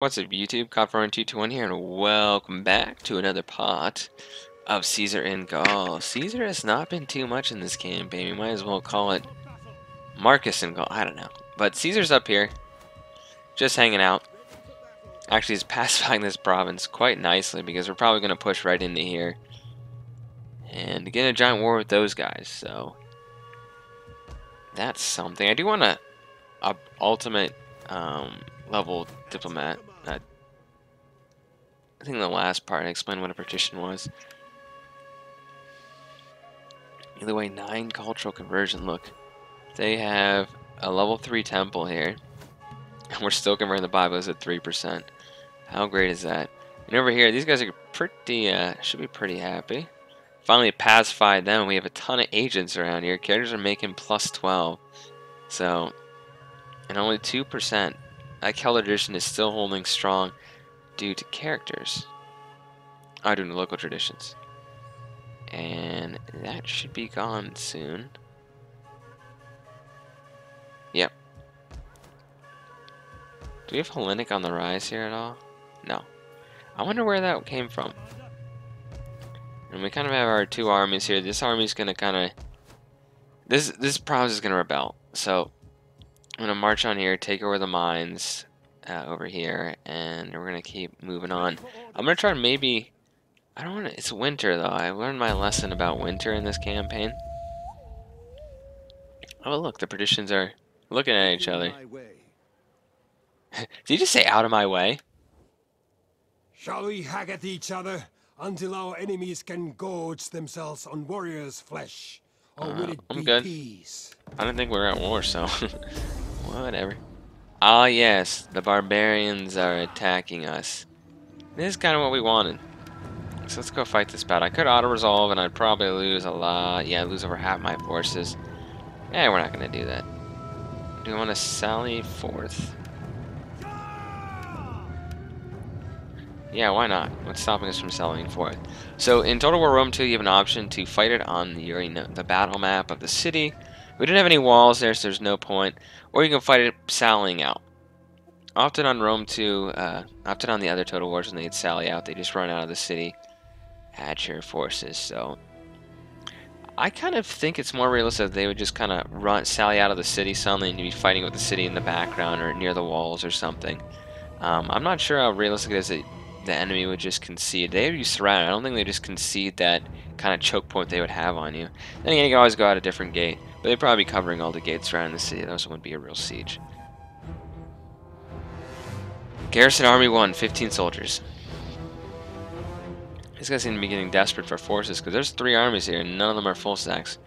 What's up, YouTube? Copper1221 here, and welcome back to another part of Caesar in Gaul. Caesar has not been too much in this campaign. We might as well call it Marcus in Gaul. I don't know. But Caesar's up here, just hanging out. Actually, he's pacifying this province quite nicely because we're probably going to push right into here and get a giant war with those guys. So that's something. I do want a ultimate level diplomat. I think the last part I explained what a partition was. Either way, 9 cultural conversion. Look, they have a level 3 temple here, and we're still converting the Bibles at 3%. How great is that? And over here, these guys are pretty, should be pretty happy. Finally pacified them. We have a ton of agents around here. Characters are making plus 12. So, and only 2%. That Celtic tradition is still holding strong due to characters. Oh, due to local traditions. And that should be gone soon. Yep. Do we have Hellenic on the rise here at all? No. I wonder where that came from. And we kind of have our 2 armies here. This army's gonna kind of... This province is gonna rebel. So, I'm gonna march on here, take over the mines over here, and we're gonna keep moving on. I'm gonna try to maybe... I don't want to... It's winter, though. I learned my lesson about winter in this campaign. Oh, look, the partitions are looking at each other. Did you just say out of my way? Shall we hack at each other until our enemies can gorge themselves on warriors' flesh? Or will it I'm be good. peace? I don't think we're at war, so whatever. Ah, yes, the barbarians are attacking us. This is kind of what we wanted. So let's go fight this battle. I could auto-resolve, and I'd probably lose a lot. Yeah, I'd lose over half my forces. Eh, we're not going to do that. Do we want to sally forth? Yeah, why not? What's stopping us from sallying forth? So in Total War Rome 2, you have an option to fight it on the battle map of the city. We didn't have any walls there, so there's no point. Or you can fight it sallying out. Often on Rome 2, often on the other Total Wars when they'd sally out, they just run out of the city at your forces. So I kind of think it's more realistic that they would just kind of sally out of the city suddenly and you'd be fighting with the city in the background or near the walls or something. I'm not sure how realistic it is that the enemy would just concede. They would be surrounded. I don't think they just concede that kind of choke point they would have on you. Then again, you can always go out a different gate. But they'd probably be covering all the gates around the city. Those wouldn't be a real siege. Garrison Army 1, 15 soldiers. These guys seem to be getting desperate for forces because there's 3 armies here and none of them are full stacks.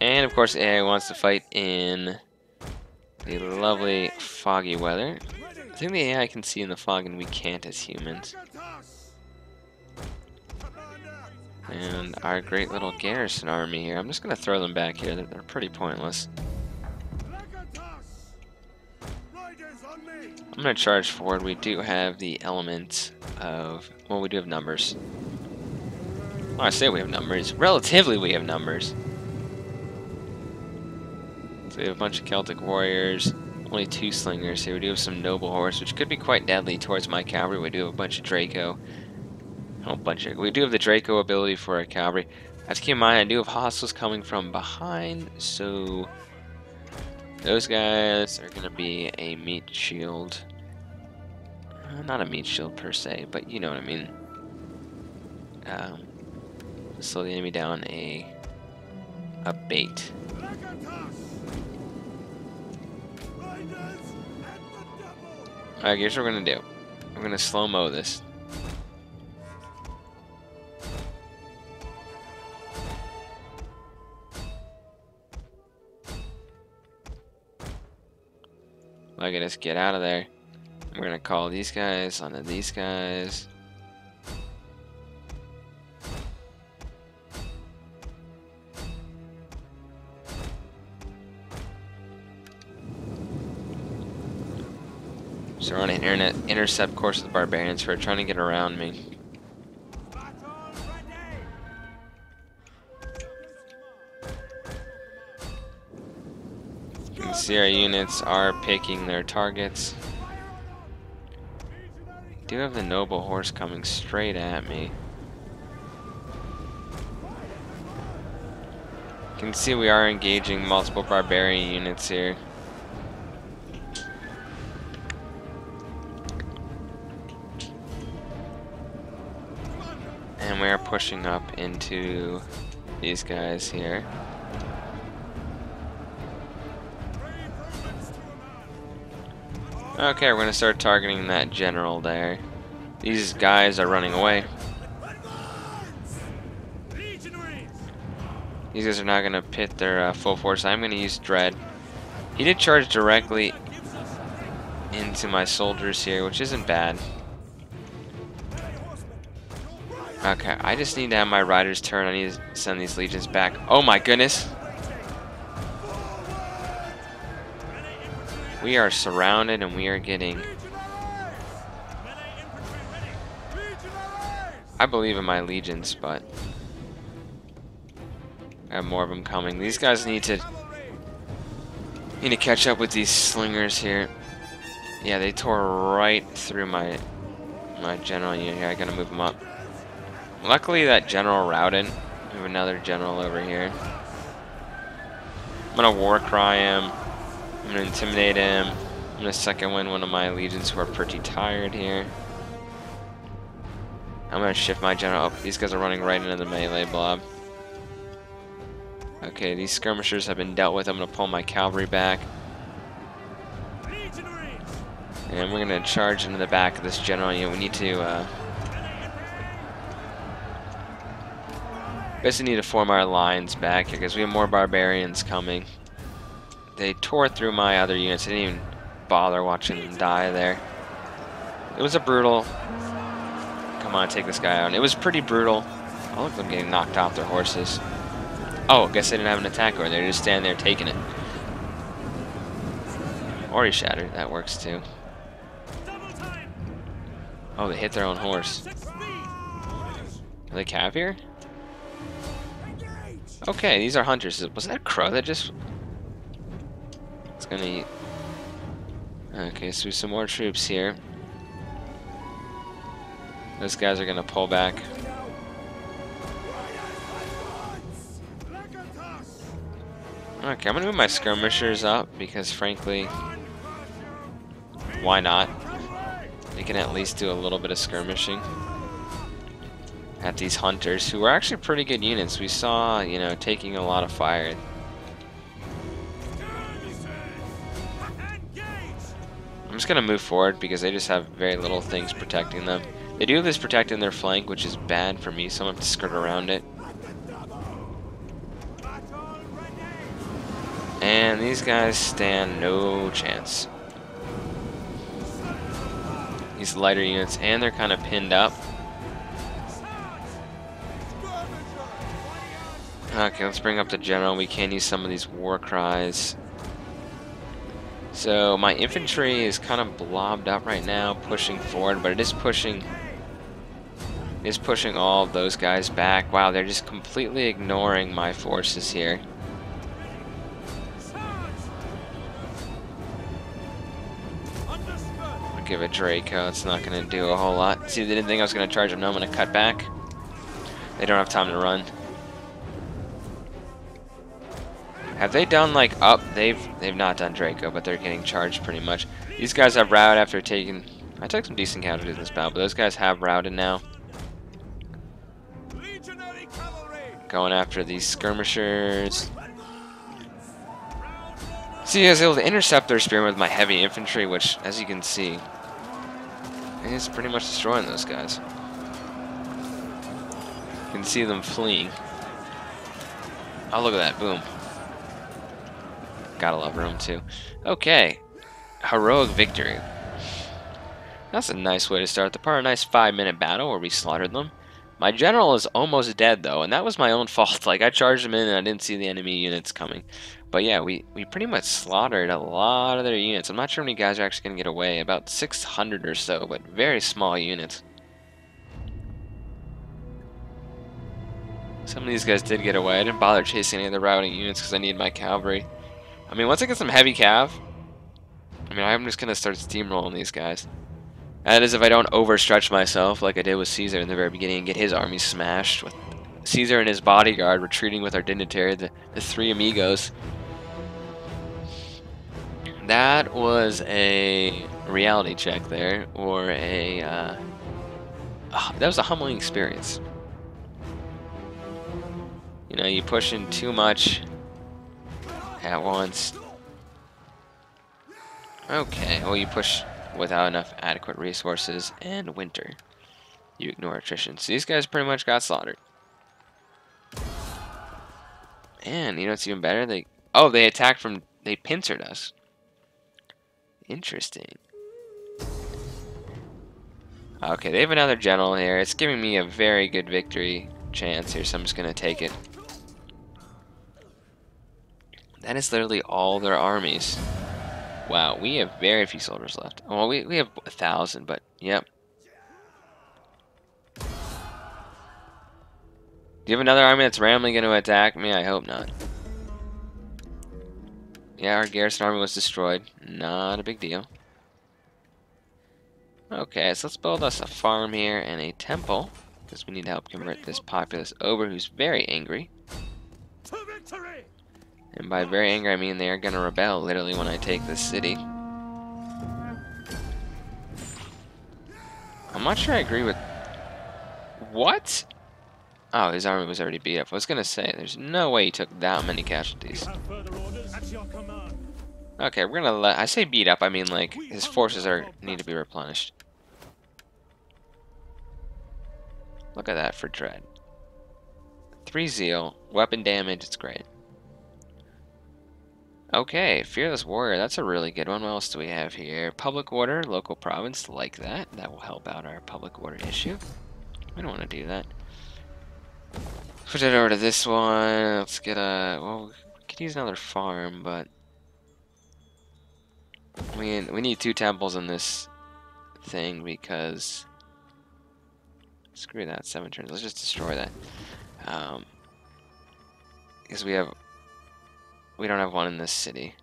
And of course AI wants to fight in the lovely foggy weather. I think the AI can see in the fog and we can't as humans. And our great little garrison army here. I'm just going to throw them back here. They're pretty pointless. I'm going to charge forward. We do have the element of... Well, we do have numbers. Well, I say we have numbers. Relatively, we have numbers. So we have a bunch of Celtic warriors. Only 2 slingers here. We do have some noble horse, which could be quite deadly towards my cavalry. We do have a bunch of Draco. We do have the Draco ability for our cavalry. I have to keep in mind, I do have hostiles coming from behind, so those guys are going to be a meat shield. Not a meat shield per se, but you know what I mean. Slow the enemy down a bait. Alright, here's what we're going to do. We're going to slow-mo this. Look at us get out of there. We're going to call these guys onto these guys. So we're on an intercept course with the Barbarians who are trying to get around me. You can see our units are picking their targets. do have the noble horse coming straight at me. You can see we are engaging multiple barbarian units here. And we are pushing up into these guys here. Okay, we're going to start targeting that general there. These guys are running away. These guys are not going to pit their full force. I'm going to use Dread. He did charge directly into my soldiers here, which isn't bad. Okay, I just need to have my riders turn. I need to send these legions back. Oh my goodness! We are surrounded and we are getting... I believe in my legions, but I have more of them coming. These guys need to catch up with these slingers here. Yeah, they tore right through my general unit here. I gotta move them up. Luckily, that general routed. We have another general over here. I'm gonna war cry him. I'm gonna intimidate him. I'm gonna second win one of my legions who are pretty tired here. I'm gonna shift my general up. These guys are running right into the melee blob. Okay, these skirmishers have been dealt with. I'm gonna pull my cavalry back. And we're gonna charge into the back of this general unit. We need to basically need to form our lines back here because we have more barbarians coming. They tore through my other units. I didn't even bother watching them die there. It was a brutal... Come on, take this guy out. It was pretty brutal. Oh, look at them getting knocked off their horses. Oh, I guess they didn't have an attack over there. They're just standing there taking it. Or he shattered. That works too. Oh, they hit their own horse. Are they cav here? Okay, these are hunters. Was that a crow that just... It's gonna eat. Okay, so some more troops here. Those guys are gonna pull back. Okay, I'm gonna move my skirmishers up because frankly, why not? They can at least do a little bit of skirmishing at these hunters, who are actually pretty good units. We saw, you know, taking a lot of fire. I'm just gonna move forward because they just have very little things protecting them. They do have this protecting their flank, which is bad for me, so I'm gonna have to skirt around it. And these guys stand no chance. These lighter units, and they're kind of pinned up. Okay, let's bring up the general. We can use some of these war cries. So my infantry is kind of blobbed up right now, pushing forward, but it is pushing all of those guys back. Wow, they're just completely ignoring my forces here. I'll give it Draco. It's not going to do a whole lot. See, they didn't think I was going to charge them. No, I'm going to cut back. They don't have time to run. Have they done like up? They've not done Draco, but they're getting charged pretty much. These guys have routed after taking... I took some decent casualties in this battle, but those guys have routed now. Going after these skirmishers. See, I was able to intercept their spearmen with my heavy infantry, which, as you can see, is pretty much destroying those guys. You can see them fleeing. Oh, look at that. Boom. Gotta love Rome, too. Okay. Heroic victory. That's a nice way to start the part. A nice 5-minute battle where we slaughtered them. My general is almost dead, though, and that was my own fault. Like, I charged them in and I didn't see the enemy units coming. But yeah, we pretty much slaughtered a lot of their units. I'm not sure how many guys are actually going to get away. About 600 or so, but very small units. Some of these guys did get away. I didn't bother chasing any of the routing units because I need my cavalry. I mean, once I get some heavy cav, I mean, I'm just going to start steamrolling these guys. That is if I don't overstretch myself like I did with Caesar in the very beginning and get his army smashed with Caesar and his bodyguard retreating with our dignitary, the three amigos. That was a reality check there, or a that was a humbling experience. You know, you push in too much at once. Okay, well you push without enough adequate resources, and winter. You ignore attrition. So these guys pretty much got slaughtered. And you know what's even better? They attacked from, they pincered us. Interesting. Okay, they have another general here. It's giving me a very good victory chance here, so I'm just gonna take it. That is literally all their armies. Wow, we have very few soldiers left. Well, we have 1,000, but yep. Do you have another army that's randomly going to attack me? I hope not. Yeah, our garrison army was destroyed. Not a big deal. Okay, so let's build us a farm here and a temple, because we need to help convert this populace over who's very angry. And by very angry, I mean they are going to rebel literally when I take this city. I'm not sure I agree with... What? Oh, his army was already beat up. I was going to say, there's no way he took that many casualties. Okay, we're going to let... I say beat up, I mean like his forces need to be replenished. Look at that for dread. 3 zeal, weapon damage, it's great. Okay, Fearless Warrior, that's a really good one. What else do we have here? Public Order, Local Province, like that. That will help out our Public Order issue. We don't want to do that. Switch it over to this one. Let's get a... Well, we could use another farm, but... We need 2 temples in this thing because... Screw that, 7 turns. Let's just destroy that. Because we don't have one in this city.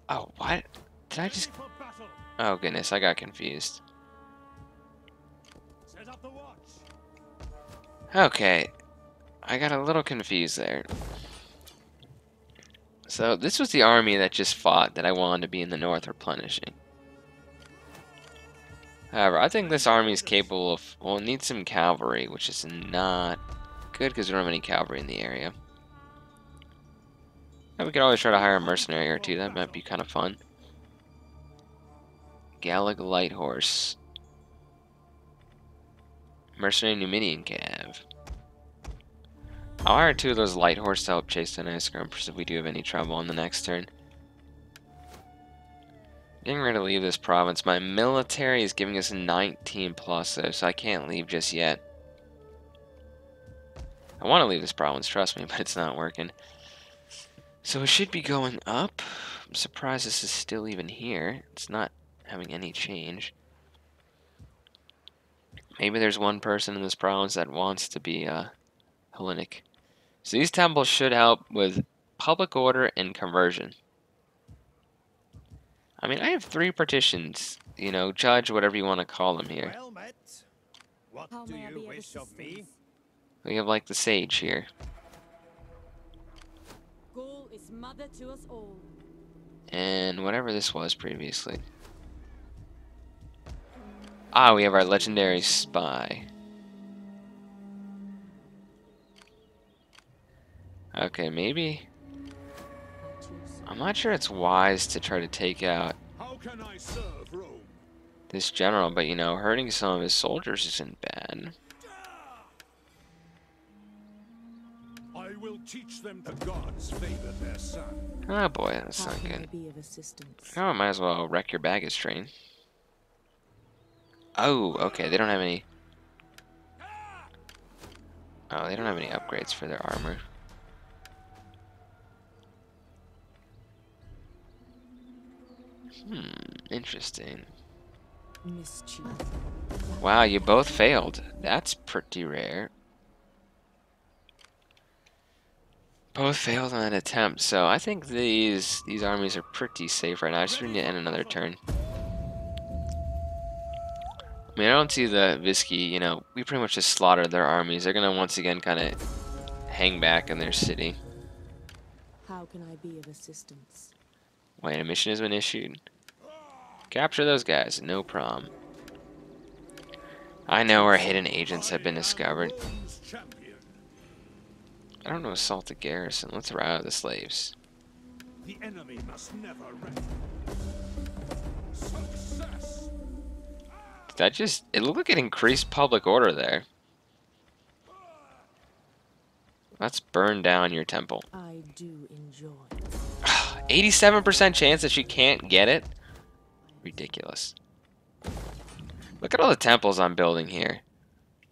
Oh, what? Did I just... Oh, goodness, I got confused. Okay. I got a little confused there. So, this was the army that just fought that I wanted to be in the north replenishing. However, I think this army is capable of... Well, it needs some cavalry, which is not good because we don't have any cavalry in the area. And we could always try to hire a mercenary or 2. That might be kind of fun. Gallic Light Horse. Mercenary Numidian Cav. I'll hire 2 of those Light Horse to help chase the nice scrumpers if we do have any trouble on the next turn. Getting ready to leave this province. My military is giving us 19 plus though, so I can't leave just yet. I want to leave this province, trust me, but it's not working. So it should be going up. I'm surprised this is still even here. It's not having any change. Maybe there's one person in this province that wants to be Hellenic. So these temples should help with public order and conversion. I mean, I have 3 partitions. You know, judge whatever you want to call them here. Well met. What do you wish of me? We have like the sage here. Gaul is mother to us all. And whatever this was previously. Ah, we have our legendary spy. Okay, maybe. I'm not sure it's wise to try to take out this general, but you know, hurting some of his soldiers isn't bad. I will teach them the gods favor their son. Oh boy, that's not good. Oh, I might as well wreck your baggage train. Oh, okay, they don't have any... Oh, they don't have any upgrades for their armor. Interesting. Wow, you both failed. That's pretty rare. Both failed on an attempt, so I think these armies are pretty safe right now. I just need to end another turn. I mean, I don't see the Visky, you know, we pretty much just slaughtered their armies. They're gonna once again kind of hang back in their city. How can I be of assistance? Wait, a mission has been issued. Capture those guys, no problem. I know where hidden agents have been discovered. Rome's champion. I don't know, assault the garrison. Let's rout out the slaves. The enemy must never rest. Success. That just, it looked like it increased public order there. Let's burn down your temple. I do enjoy. 87% chance that she can't get it? Ridiculous. Look at all the temples I'm building here.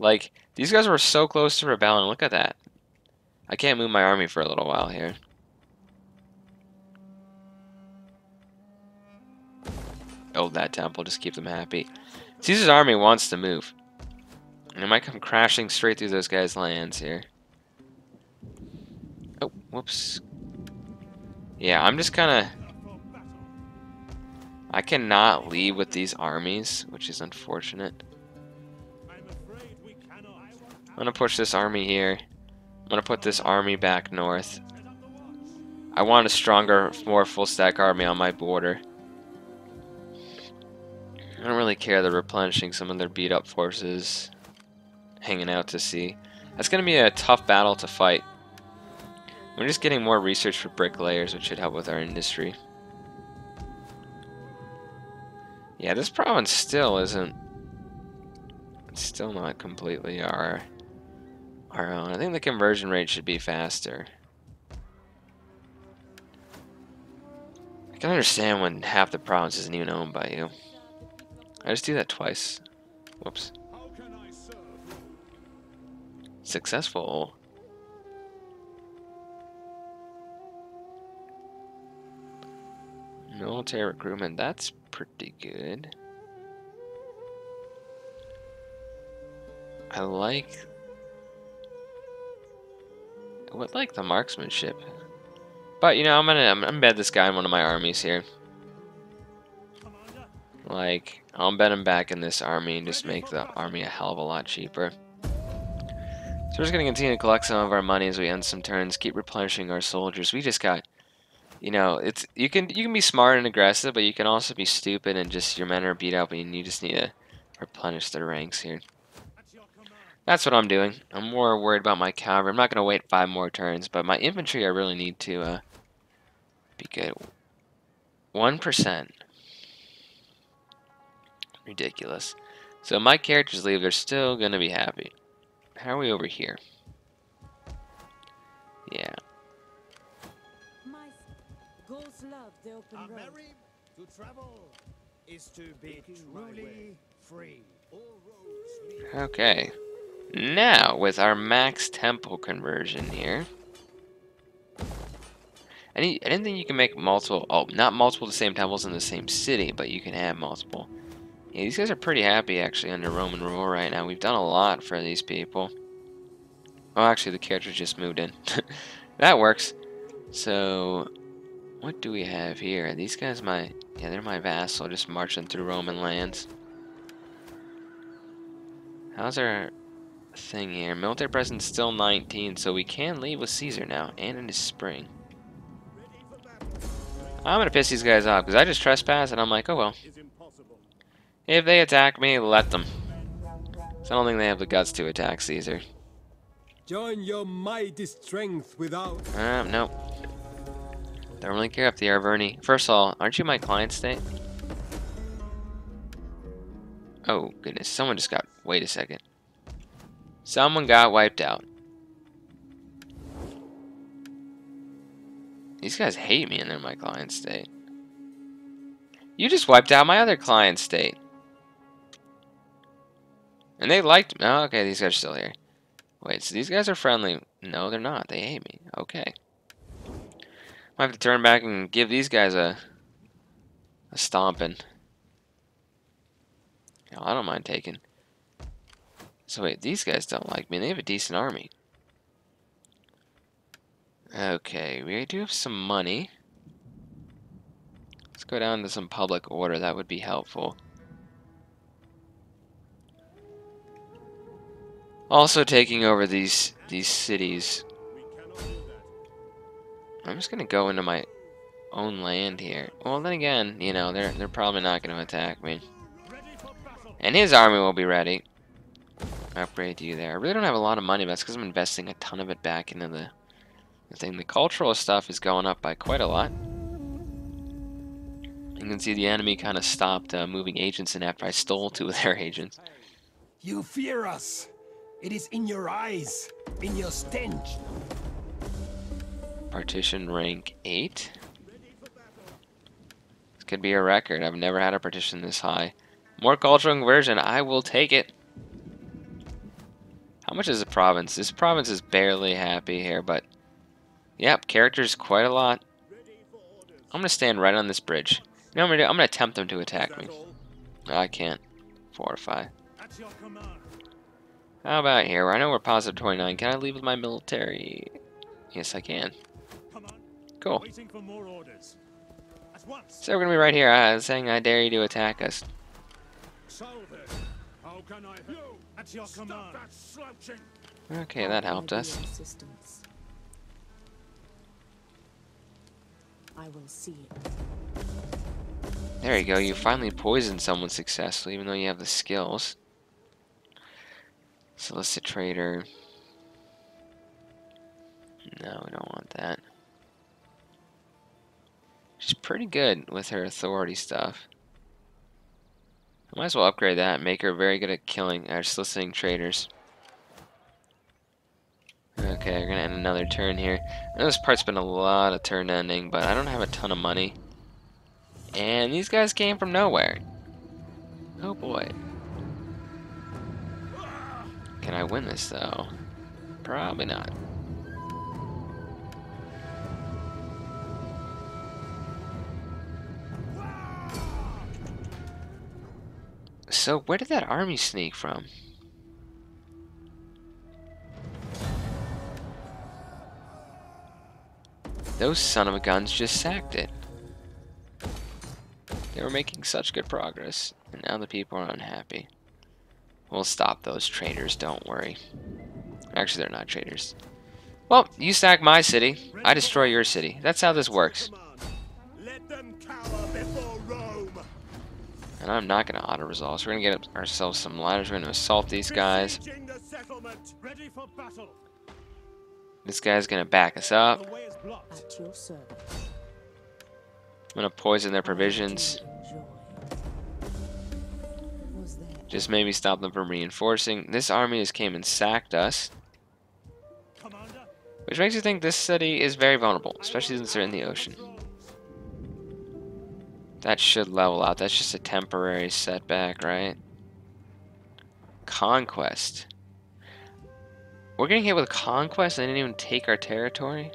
Like, these guys were so close to rebelling. Look at that. I can't move my army for a little while here. Build that temple, just keep them happy. Caesar's army wants to move. And it might come crashing straight through those guys' lands here. Oh, whoops. Yeah, I'm just kind of... I cannot leave with these armies, which is unfortunate. I'm going to push this army here. I'm going to put this army back north. I want a stronger, more full-stack army on my border. I don't really care they're replenishing some of their beat-up forces. Hanging out to sea. That's going to be a tough battle to fight. We're just getting more research for bricklayers, which should help with our industry. Yeah, this province still isn't... It's still not completely our own. I think the conversion rate should be faster. I can understand when half the province isn't even owned by you. I just do that twice. Whoops. How can I serve you? Successful. Military recruitment, that's pretty good. I would like the marksmanship. But you know, I'm gonna embed this guy in one of my armies here. Like, I'll embed him back in this army and just make the army a hell of a lot cheaper. So we're just gonna continue to collect some of our money as we end some turns, keep replenishing our soldiers. We just got, you know, it's you can be smart and aggressive, but you can also be stupid and just your men are beat up and you just need to replenish their ranks here. That's what I'm doing. I'm more worried about my cavalry. I'm not gonna wait 5 more turns, but my infantry I really need to be good. 1%. Ridiculous. So my characters leave, they're still gonna be happy. How are we over here? Yeah. My Gauls love the open road. Married to travel is to be truly free. All roads lead. Okay. Now, with our max temple conversion here. I didn't think you can make multiple, oh, not multiple the same temples in the same city, but you can have multiple. Yeah, these guys are pretty happy actually under Roman rule right now. We've done a lot for these people. Oh, actually the characters just moved in. That works. So, what do we have here? These guys yeah, they're my vassal, just marching through Roman lands. How's our thing here? Military presence still 19, so we can leave with Caesar now, and in his spring. I'm gonna piss these guys off, because I just trespass, and I'm like, oh well. If they attack me, let them. So I don't think they have the guts to attack Caesar. Join your mighty strength without... No. Don't really care if the Arverni. First of all, aren't you my client state? Oh, goodness. Someone just got... Wait a second. Someone got wiped out. These guys hate me and they're my client state. You just wiped out my other client state. And they liked me. Oh, okay, these guys are still here. Wait, so these guys are friendly. No, they're not. They hate me. Okay. Might have to turn back and give these guys a stomping. No, I don't mind taking. So wait, these guys don't like me. They have a decent army. Okay, we do have some money. Let's go down to some public order. That would be helpful. Also taking over these cities. I'm just gonna go into my own land here. Well, then again, you know, they're probably not gonna attack me. And his army will be ready. Upgrade you there. I really don't have a lot of money, but that's because I'm investing a ton of it back into the thing. The cultural stuff is going up by quite a lot. You can see the enemy kind of stopped moving agents in after I stole 2 of their agents. You fear us. It is in your eyes, in your stench. Partition rank 8. This could be a record. I've never had a partition this high. More cultural conversion. I will take it. How much is the province? This province is barely happy here, but yep, characters quite a lot. I'm gonna stand right on this bridge. You know what I'm gonna do? I'm gonna tempt them to attack me. No, I can't fortify. How about here? I know we're positive 29. Can I leave with my military? Yes, I can. Cool. So we're gonna be right here, saying I dare you to attack us. Okay, that helped us. I will see it. There you go. You finally poisoned someone successfully, even though you have the skills. Solicit trader. No, we don't want that. She's pretty good with her authority stuff. I might as well upgrade that. Make her very good at killing or soliciting traders. Okay, we're gonna end another turn here. I know this part's been a lot of turn ending, but I don't have a ton of money. And these guys came from nowhere. Oh boy. Can I win this though? Probably not. So where did that army sneak from? Those son of a guns just sacked it. They were making such good progress, and now the people are unhappy. We'll stop those traitors, don't worry. Actually, they're not traitors. Well, you sack my city, I destroy your city. That's how this works. And I'm not going to auto-resolve, so we're going to get ourselves some ladders. We're going to assault these guys. This guy's going to back us up. At your service. I'm going to poison their provisions. Just maybe stop them from reinforcing. This army just came and sacked us. Which makes you think this city is very vulnerable, especially since they're in the ocean. That should level out. That's just a temporary setback, right? Conquest. We're getting hit with conquest and they didn't even take our territory?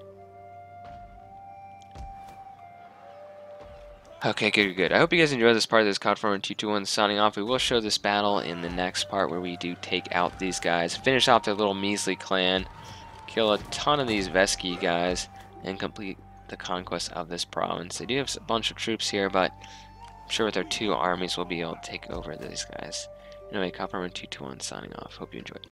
Okay, good. I hope you guys enjoyed this part of this Consolidating 221 signing off. We will show this battle in the next part where we do take out these guys, finish off their little measly clan, kill a ton of these Vesky guys, and complete the conquest of this province. They do have a bunch of troops here, but I'm sure with their 2 armies we'll be able to take over these guys. Anyway, Consolidating 221 signing off. Hope you enjoyed.